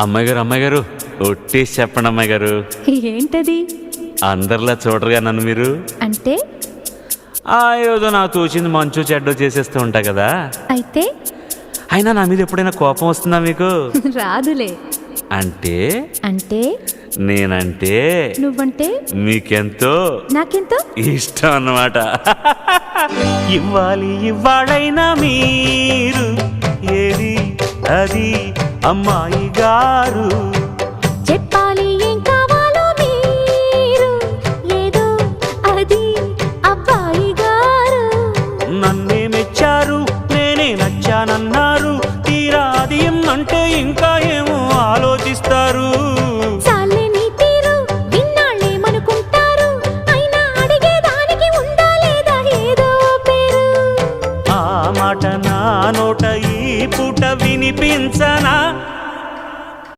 అమ్మాయి గారు ఒట్టేసి చెప్పండి అమ్మాయి గారు. ఏంటది? అందరిలా చూడరుగా నన్ను మీరు. అంటే ఏదో నాకు తోచింది మంచు చెడ్డో చేసేస్తూ ఉంటా కదా. అయితే అయినా నా మీద ఎప్పుడైనా కోపం వస్తుందా మీకు? రాదులే. అంటే అంటే నేనంటే నువ్వంటే మీకెంతో నాకెంతో ఇష్టం అన్నమాట. ఇవ్వాలైనా మీరు ఏది అది అమ్మాయి గారు. చెప్పాలి ఏం కావాలో మీరు ఏదో అది అబ్బాయి గారు. నన్నే మెచ్చారు, నేనే నచ్చానన్నారు. తీరా అది అంటే ఇంకా ఏమో ఆలోచిస్తారు.